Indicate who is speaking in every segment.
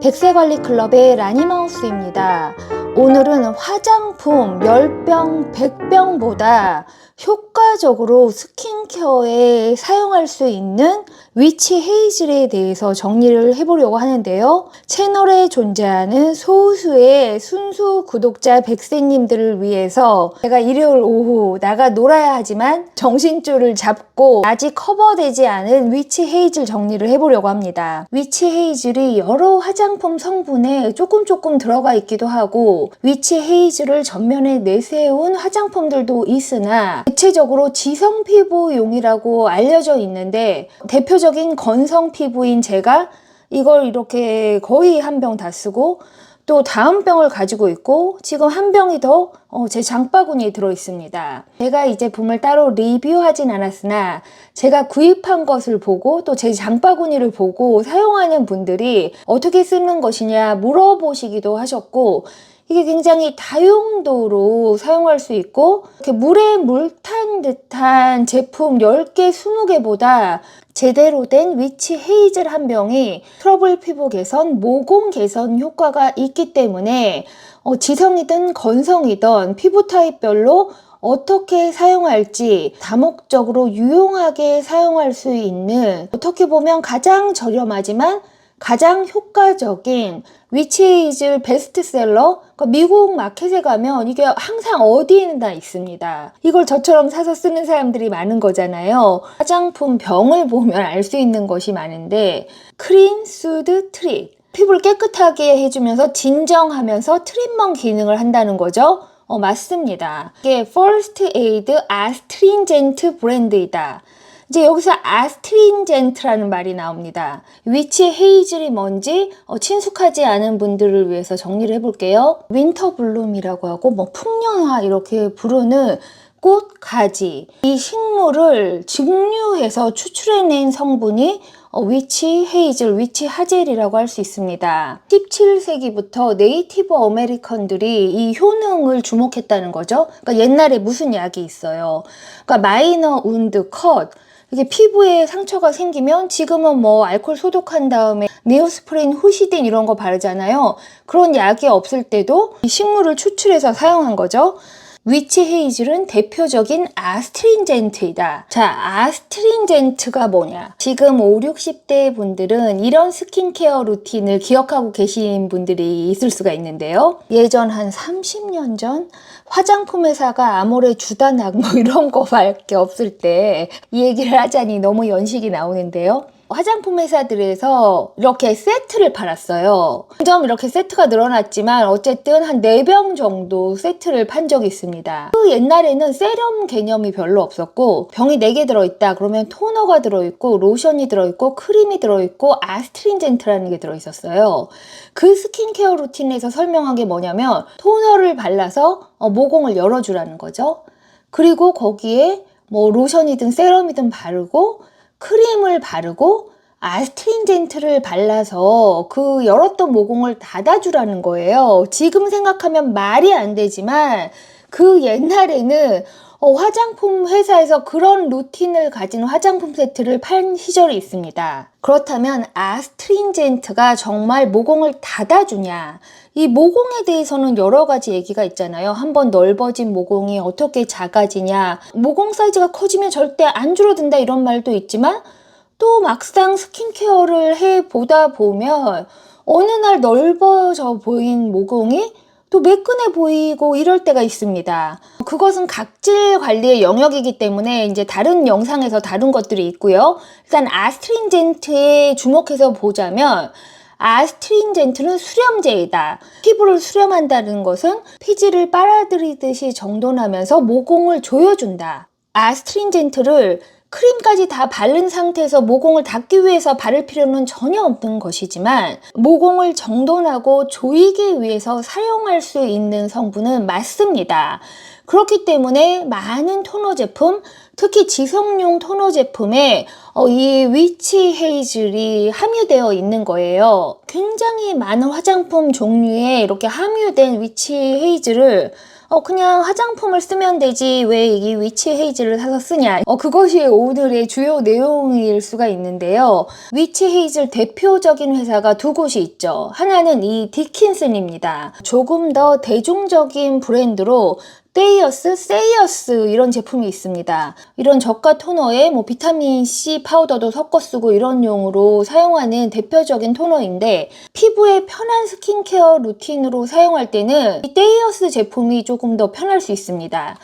Speaker 1: 백세관리클럽의 라니마우스입니다. 오늘은 화장품 10병, 100병보다 효과적으로 스킨케어에 사용할 수 있는 위치 헤이즐에 대해서 정리를 해보려고 하는데요. 채널에 존재하는 소수의 순수 구독자 백세님들을 위해서 제가 일요일 오후 나가 놀아야 하지만 정신줄을 잡고 아직 커버되지 않은 위치 헤이즐 정리를 해보려고 합니다. 위치 헤이즐이 여러 화장품 성분에 조금 들어가 있기도 하고 위치 헤이즐을 전면에 내세운 화장품들도 있으나 대체적으로 지성 피부용이라고 알려져 있는데 대표적인 건성 피부인 제가 이걸 이렇게 거의 한 병 다 쓰고 또 다음 병을 가지고 있고 지금 한 병이 더 제 장바구니에 들어 있습니다. 제가 이 제품을 따로 리뷰하진 않았으나 제가 구입한 것을 보고 또 제 장바구니를 보고 사용하는 분들이 어떻게 쓰는 것이냐 물어보시기도 하셨고 이게 굉장히 다용도로 사용할 수 있고 이렇게 물에 물 탄 듯한 제품 10개, 20개보다 제대로 된 위치 헤이즐 한 병이 트러블 피부 개선, 모공 개선 효과가 있기 때문에 지성이든 건성이든 피부 타입별로 어떻게 사용할지 다목적으로 유용하게 사용할 수 있는 어떻게 보면 가장 저렴하지만 가장 효과적인 위치 헤이즐 베스트셀러. 그러니까 미국 마켓에 가면 이게 항상 어디에나 있습니다. 이걸 저처럼 사서 쓰는 사람들이 많은 거잖아요. 화장품 병을 보면 알 수 있는 것이 많은데 크린, 수드, 트릿, 피부를 깨끗하게 해주면서 진정하면서 트리트먼트 기능을 한다는 거죠. 맞습니다. 이게 First Aid Astringent 브랜드이다. 이제 여기서 아스트린젠트라는 말이 나옵니다. 위치 헤이즐이 뭔지 친숙하지 않은 분들을 위해서 정리를 해볼게요. 윈터블룸이라고 하고 풍년화 이렇게 부르는 꽃, 가지, 이 식물을 증류해서 추출해낸 성분이 위치 헤이즐, 위치 하젤이라고 할 수 있습니다. 17세기부터 네이티브 아메리칸들이 이 효능을 주목했다는 거죠. 그러니까 옛날에 무슨 약이 있어요. 그러니까 마이너 운드, 컷, 이게 피부에 상처가 생기면 지금은 알코올 소독한 다음에 네오스프레인, 후시딘 이런 거 바르잖아요. 그런 약이 없을 때도 이 식물을 추출해서 사용한 거죠. 위치 헤이즐은 대표적인 아스트린젠트이다. 자, 아스트린젠트가 뭐냐? 지금 5, 60대 분들은 이런 스킨케어 루틴을 기억하고 계신 분들이 있을 수가 있는데요. 예전 한 30년 전 화장품 회사가 아모레 주다낙 이런 거밖에 없을 때 이 얘기를 하자니 너무 연식이 나오는데요. 화장품 회사들에서 이렇게 세트를 팔았어요. 점점 이렇게 세트가 늘어났지만 어쨌든 한 4병 정도 세트를 판 적이 있습니다. 그 옛날에는 세럼 개념이 별로 없었고 병이 4개 들어있다 그러면 토너가 들어있고 로션이 들어있고 크림이 들어있고 아스트린젠트라는 게 들어있었어요. 그 스킨케어 루틴에서 설명한 게 뭐냐면 토너를 발라서 모공을 열어주라는 거죠. 그리고 거기에 로션이든 세럼이든 바르고 크림을 바르고 아스트린젠트를 발라서 그 열었던 모공을 닫아주라는 거예요. 지금 생각하면 말이 안 되지만 그 옛날에는 화장품 회사에서 그런 루틴을 가진 화장품 세트를 판 시절이 있습니다. 그렇다면 아스트린젠트가 정말 모공을 닫아주냐? 이 모공에 대해서는 여러 가지 얘기가 있잖아요. 한번 넓어진 모공이 어떻게 작아지냐, 모공 사이즈가 커지면 절대 안 줄어든다 이런 말도 있지만 또 막상 스킨케어를 해보다 보면 어느 날 넓어져 보인 모공이 또 매끈해 보이고 이럴 때가 있습니다. 그것은 각질 관리의 영역이기 때문에 이제 다른 영상에서 다룬 것들이 있고요. 일단 아스트린젠트에 주목해서 보자면 아스트린젠트는 수렴제이다. 피부를 수렴한다는 것은 피지를 빨아들이듯이 정돈하면서 모공을 조여준다. 아스트린젠트를 크림까지 다 바른 상태에서 모공을 닦기 위해서 바를 필요는 전혀 없는 것이지만 모공을 정돈하고 조이기 위해서 사용할 수 있는 성분은 맞습니다. 그렇기 때문에 많은 토너 제품, 특히 지성용 토너 제품에 이 위치 헤이즐이 함유되어 있는 거예요. 굉장히 많은 화장품 종류에 이렇게 함유된 위치 헤이즐을 그냥 화장품을 쓰면 되지 왜 이 위치 헤이즐을 사서 쓰냐. 그것이 오늘의 주요 내용일 수가 있는데요. 위치 헤이즐 대표적인 회사가 두 곳이 있죠. 하나는 이 디킨슨입니다. 조금 더 대중적인 브랜드로 데이어스, 세이어스 이런 제품이 있습니다. 이런 저가 토너에 뭐 비타민C 파우더도 섞어 쓰고 이런 용으로 사용하는 대표적인 토너인데 피부에 편한 스킨케어 루틴으로 사용할 때는 이 데이어스 제품이 조금 더 편할 수 있습니다.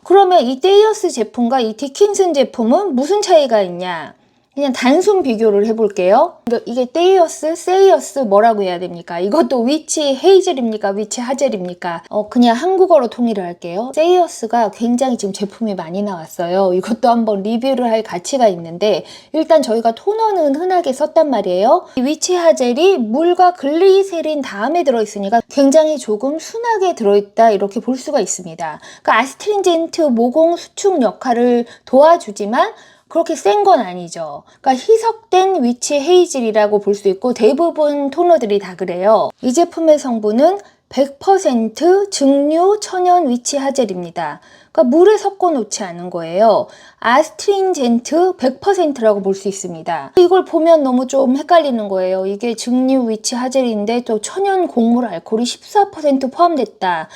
Speaker 1: 그러면 이 데이어스 제품과 이 디킨슨 제품은 무슨 차이가 있냐? 그냥 단순 비교를 해볼게요. 이게 데이어스, 세이어스 뭐라고 해야 됩니까? 이것도 위치 헤이즐입니까? 위치 하젤입니까? 그냥 한국어로 통일을 할게요. 세이어스가 굉장히 지금 제품이 많이 나왔어요. 이것도 한번 리뷰를 할 가치가 있는데 일단 저희가 토너는 흔하게 썼단 말이에요. 이 위치 하젤이 물과 글리세린 다음에 들어있으니까 굉장히 조금 순하게 들어있다 이렇게 볼 수가 있습니다. 그러니까 아스트링젠트 모공 수축 역할을 도와주지만 그렇게 센 건 아니죠. 그러니까 희석된 위치 헤이즐이라고 볼 수 있고 대부분 토너들이 다 그래요. 이 제품의 성분은 100% 증류 천연 위치 하젤입니다. 그러니까 물에 섞어 놓지 않은 거예요. 아스트링젠트 100%라고 볼 수 있습니다. 이걸 보면 너무 좀 헷갈리는 거예요. 이게 증류 위치 하젤인데 또 천연 곡물 알코올이 14% 포함됐다.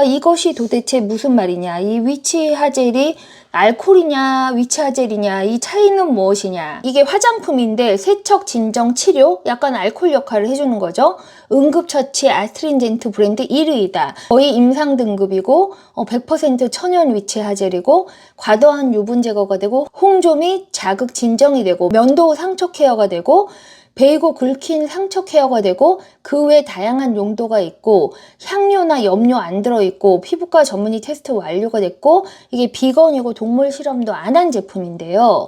Speaker 1: 이것이 도대체 무슨 말이냐. 이 위치 하젤이 알코올이냐 위치 하젤이냐 이 차이는 무엇이냐. 이게 화장품인데 세척 진정 치료 약간 알코올 역할을 해주는 거죠. 응급처치 아스트링젠트 브랜드 1위이다. 거의 임상 등급이고 100% 천연 위치 하젤이고 과도한 유분 제거가 되고 홍조 및 자극 진정이 되고 면도 상처 케어가 되고 베이고 긁힌 상처 케어가 되고 그 외 다양한 용도가 있고 향료나 염료 안 들어있고 피부과 전문의 테스트 완료가 됐고 이게 비건이고 동물 실험도 안 한 제품인데요.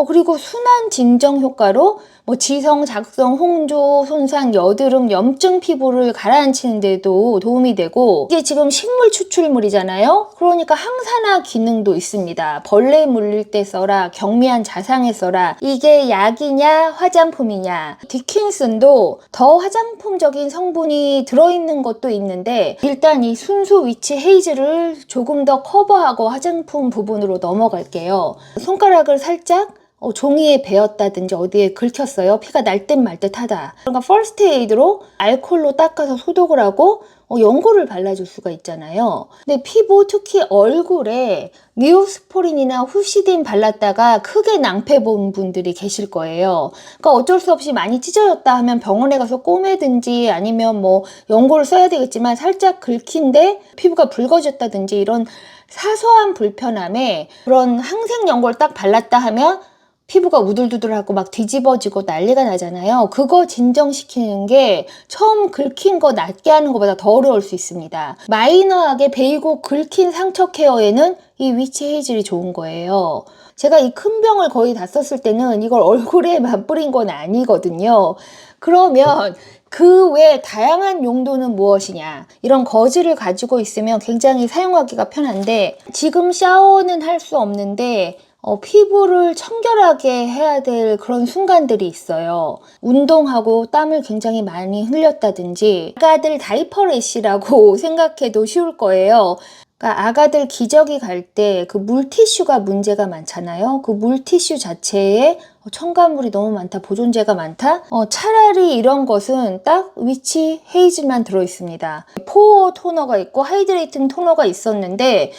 Speaker 1: 그리고 순한 진정 효과로 뭐 지성, 작성, 홍조, 손상, 여드름, 염증 피부를 가라앉히는 데도 도움이 되고 이게 지금 식물 추출물이잖아요. 그러니까 항산화 기능도 있습니다. 벌레 물릴 때 써라, 경미한 자상에 써라. 이게 약이냐 화장품이냐. 디킨슨도 더 화장품적인 성분이 들어있는 것도 있는데 일단 이 순수 위치 헤이즐을 조금 더 커버하고 화장품 부분으로 넘어갈게요. 손가락을 살짝 종이에 베었다든지 어디에 긁혔어요. 피가 날 듯 말 듯 하다. 그러니까 퍼스트 에이드로 알코올로 닦아서 소독을 하고 연고를 발라줄 수가 있잖아요. 근데 피부 특히 얼굴에 니오스포린이나 후시딘 발랐다가 크게 낭패 본 분들이 계실 거예요. 그러니까 어쩔 수 없이 많이 찢어졌다 하면 병원에 가서 꼬매든지 아니면 뭐 연고를 써야 되겠지만 살짝 긁힌데 피부가 붉어졌다든지 이런 사소한 불편함에 그런 항생 연고를 딱 발랐다 하면 피부가 우들두들하고 막 뒤집어지고 난리가 나잖아요. 그거 진정시키는 게 처음 긁힌 거 낫게 하는 것보다 더 어려울 수 있습니다. 마이너하게 베이고 긁힌 상처 케어에는 이 위치 헤이즐이 좋은 거예요. 제가 이 큰 병을 거의 다 썼을 때는 이걸 얼굴에 맞부린 건 아니거든요. 그러면 그 외 다양한 용도는 무엇이냐. 이런 거즈를 가지고 있으면 굉장히 사용하기가 편한데 지금 샤워는 할 수 없는데 피부를 청결하게 해야 될 그런 순간들이 있어요. 운동하고 땀을 굉장히 많이 흘렸다든지 아가들 다이퍼 래시라고 생각해도 쉬울 거예요. 그러니까 아가들 기저귀 갈 때 그 물티슈가 문제가 많잖아요. 그 물티슈 자체에 첨가물이 너무 많다, 보존제가 많다. 차라리 이런 것은 딱 위치 헤이즐만 들어있습니다. 포어 토너가 있고 하이드레이팅 토너가 있었는데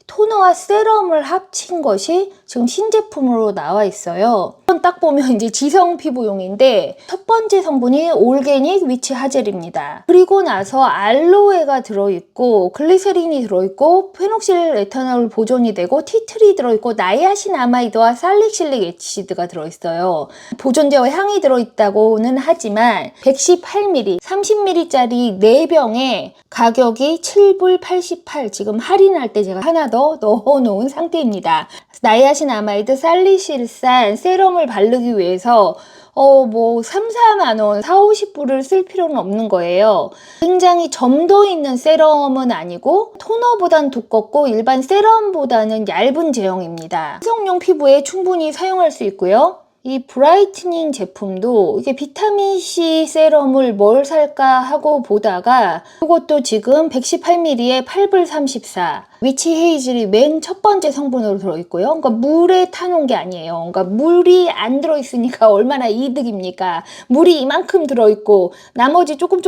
Speaker 1: 토너와 세럼을 합친 것이 지금 신제품으로 나와 있어요. 딱 보면 이제 지성 피부용인데 첫 번째 성분이 올게닉 위치 하젤입니다. 그리고 나서 알로에가 들어있고 글리세린이 들어있고 페녹실 에탄올 보존이 되고 티트리 들어있고 나이아신아마이드와 살릭실릭 애시드가 들어있어요. 보존제와 향이 들어있다고는 하지만 118ml, 30ml짜리 4병에 가격이 7불 88. 지금 할인할 때 제가 하나 더 넣어놓은 상태입니다. 나이아신아마이드, 살리실산, 세럼을 바르기 위해서 뭐 3, 4만원, 4, 50불을 쓸 필요는 없는 거예요. 굉장히 점도 있는 세럼은 아니고 토너보단 두껍고 일반 세럼보다는 얇은 제형입니다. 여성용 피부에 충분히 사용할 수 있고요. 이 브라이트닝 제품도 이게 비타민C 세럼을 뭘 살까 하고 보다가 이것도 지금 118ml에 8불 34. 위치 헤이즐이 맨 첫 번째 성분으로 들어있고요. 그러니까 물에 타놓은 게 아니에요. 그러니까 물이 안 들어있으니까 얼마나 이득입니까? 물이 이만큼 들어있고 나머지 조금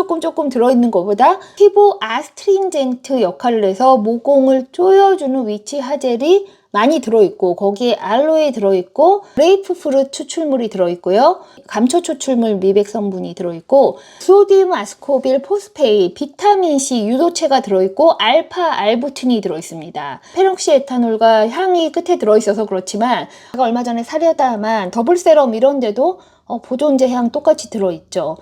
Speaker 1: 들어있는 것보다 피부 아스트링젠트 역할을 해서 모공을 조여주는 위치 하젤이 많이 들어있고 거기에 알로에 들어있고 그레이프프루트 추출물이 들어있고요. 감초 추출물 미백 성분이 들어있고 소디움 아스코빌 포스페이 비타민C 유도체가 들어있고 알파 알부틴이 들어있습니다. 페록시 에탄올과 향이 끝에 들어있어서 그렇지만 제가 얼마 전에 사려다만 더블 세럼 이런 데도 보존제 향 똑같이 들어있죠.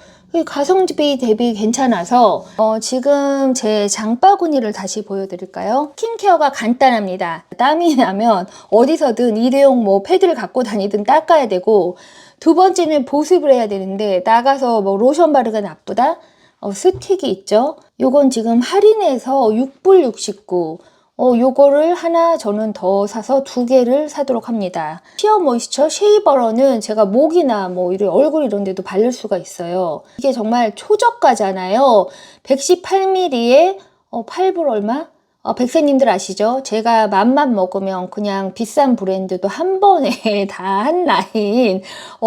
Speaker 1: 가성비 대비 괜찮아서 지금 제 장바구니를 다시 보여드릴까요? 스킨케어가 간단합니다. 땀이 나면 어디서든 일회용 패드를 갖고 다니든 닦아야 되고 두 번째는 보습을 해야 되는데 나가서 로션 바르기가 나쁘다? 스틱이 있죠? 요건 지금 할인해서 6불 69. 요거를 하나 저는 더 사서 2개를 사도록 합니다. 시어 모이스처 쉐이버러는 제가 목이나 이런 얼굴 이런 데도 바를 수가 있어요. 이게 정말 초저가잖아요. 118ml에 8불 얼마? 백세님들 아시죠? 제가 맘만 먹으면 그냥 비싼 브랜드도 한 번에 다 한 라인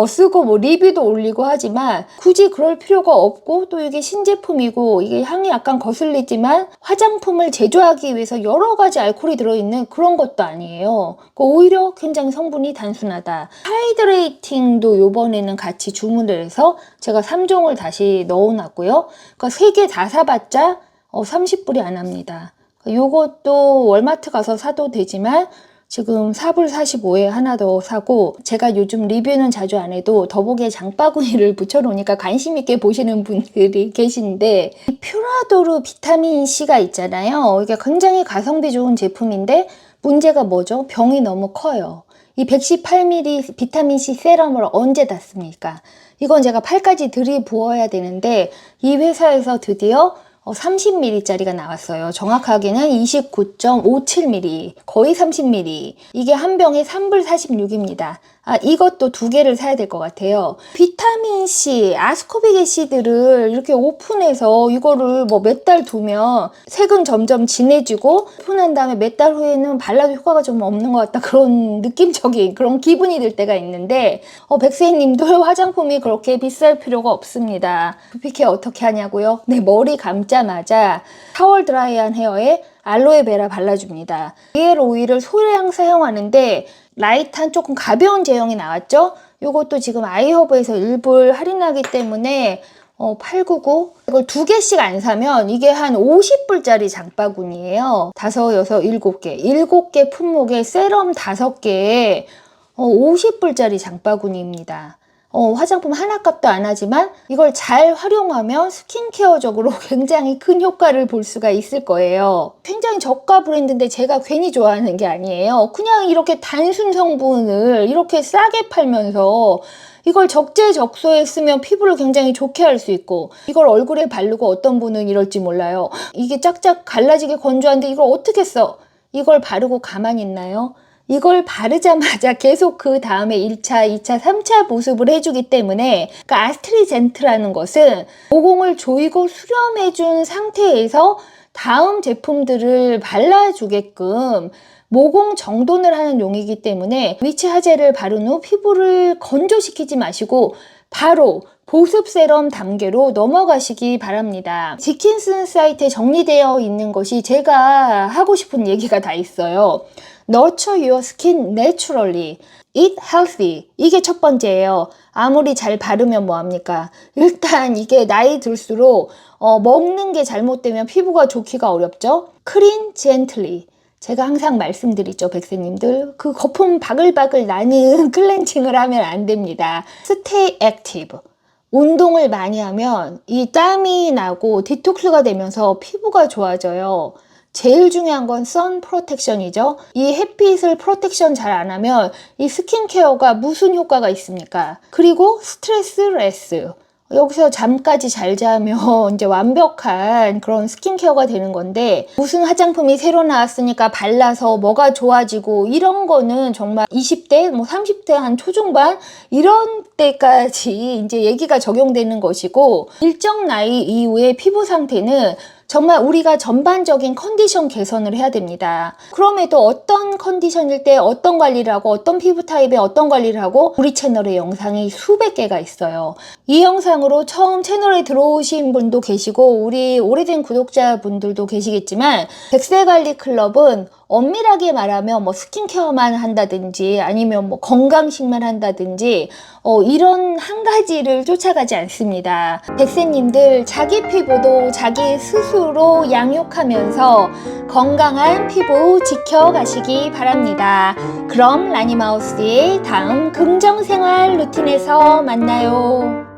Speaker 1: 쓰고 리뷰도 올리고 하지만 굳이 그럴 필요가 없고 또 이게 신제품이고 이게 향이 약간 거슬리지만 화장품을 제조하기 위해서 여러 가지 알코올이 들어있는 그런 것도 아니에요. 오히려 굉장히 성분이 단순하다. 하이드레이팅도 요번에는 같이 주문을 해서 제가 3종을 다시 넣어놨고요. 그러니까 3개 다 사봤자 30불이 안 합니다. 요것도 월마트 가서 사도 되지만 지금 4불 45에 하나 더 사고 제가 요즘 리뷰는 자주 안 해도 더보기에 장바구니를 붙여놓으니까 관심 있게 보시는 분들이 계신데 퓨라도르 비타민C가 있잖아요. 이게 굉장히 가성비 좋은 제품인데 문제가 뭐죠? 병이 너무 커요. 이 118ml 비타민C 세럼을 언제 다 씁니까? 이건 제가 팔까지 들이부어야 되는데 이 회사에서 드디어 30ml짜리가 나왔어요. 정확하게는 29.57ml, 거의 30ml. 이게 한 병에 3불 46입니다. 이것도 2개를 사야 될 것 같아요. 비타민C, 아스코빅 애시드를 이렇게 오픈해서 이거를 몇 달 두면 색은 점점 진해지고 오픈한 다음에 몇 달 후에는 발라도 효과가 좀 없는 것 같다. 그런 느낌적인 그런 기분이 들 때가 있는데 백세희님도 화장품이 그렇게 비쌀 필요가 없습니다. 두피케어 어떻게 하냐고요? 네, 머리 감자마자 타월 드라이한 헤어에 알로에베라 발라줍니다. 리엘 오일을 소량 사용하는데 라이트한 조금 가벼운 제형이 나왔죠? 이것도 지금 아이허브에서 1불 할인하기 때문에 899 이걸 2개씩 안 사면 이게 한 50불짜리 장바구니예요. 5, 6, 7개 7개 품목에 세럼 5개에 50불짜리 장바구니입니다. 화장품 하나 값도 안 하지만 이걸 잘 활용하면 스킨케어적으로 굉장히 큰 효과를 볼 수가 있을 거예요. 굉장히 저가 브랜드인데 제가 괜히 좋아하는 게 아니에요. 그냥 이렇게 단순 성분을 이렇게 싸게 팔면서 이걸 적재적소에 쓰면 피부를 굉장히 좋게 할 수 있고 이걸 얼굴에 바르고 어떤 분은 이럴지 몰라요. 이게 짝짝 갈라지게 건조한데 이걸 어떻게 써? 이걸 바르고 가만히 있나요? 이걸 바르자마자 계속 그 다음에 1차, 2차, 3차 보습을 해주기 때문에 그러니까 아스트리젠트라는 것은 모공을 조이고 수렴해준 상태에서 다음 제품들을 발라주게끔 모공 정돈을 하는 용이기 때문에 위치 하젤을 바른 후 피부를 건조시키지 마시고 바로 보습 세럼 단계로 넘어가시기 바랍니다. 지킨슨 사이트에 정리되어 있는 것이 제가 하고 싶은 얘기가 다 있어요. Nurture your skin naturally. Eat healthy. 이게 첫 번째예요. 아무리 잘 바르면 뭐합니까? 일단 이게 나이 들수록 먹는 게 잘못되면 피부가 좋기가 어렵죠? Clean gently. 제가 항상 말씀드리죠, 백세님들. 그 거품 바글바글 나는 클렌징을 하면 안 됩니다. Stay active. 운동을 많이 하면 이 땀이 나고 디톡스가 되면서 피부가 좋아져요. 제일 중요한 건 선 프로텍션이죠. 이 햇빛을 프로텍션 잘 안 하면 이 스킨케어가 무슨 효과가 있습니까? 그리고 스트레스 레스. 여기서 잠까지 잘 자면 이제 완벽한 그런 스킨케어가 되는 건데, 무슨 화장품이 새로 나왔으니까 발라서 뭐가 좋아지고 이런 거는 정말 20대, 뭐 30대 한 초중반 이런 때까지 이제 얘기가 적용되는 것이고, 일정 나이 이후에 피부 상태는 정말 우리가 전반적인 컨디션 개선을 해야 됩니다. 그럼에도 어떤 컨디션일 때 어떤 관리를 하고 어떤 피부 타입에 어떤 관리를 하고 우리 채널에 영상이 수백 개가 있어요. 이 영상으로 처음 채널에 들어오신 분도 계시고 우리 오래된 구독자분들도 계시겠지만, 백세관리클럽은 엄밀하게 말하면 뭐 스킨케어만 한다든지 아니면 뭐 건강식만 한다든지 이런 한 가지를 쫓아가지 않습니다. 백세님들 자기 피부도 자기 스스로 양육하면서 건강한 피부 지켜가시기 바랍니다. 그럼 라니마우스의 다음 긍정생활 루틴에서 만나요.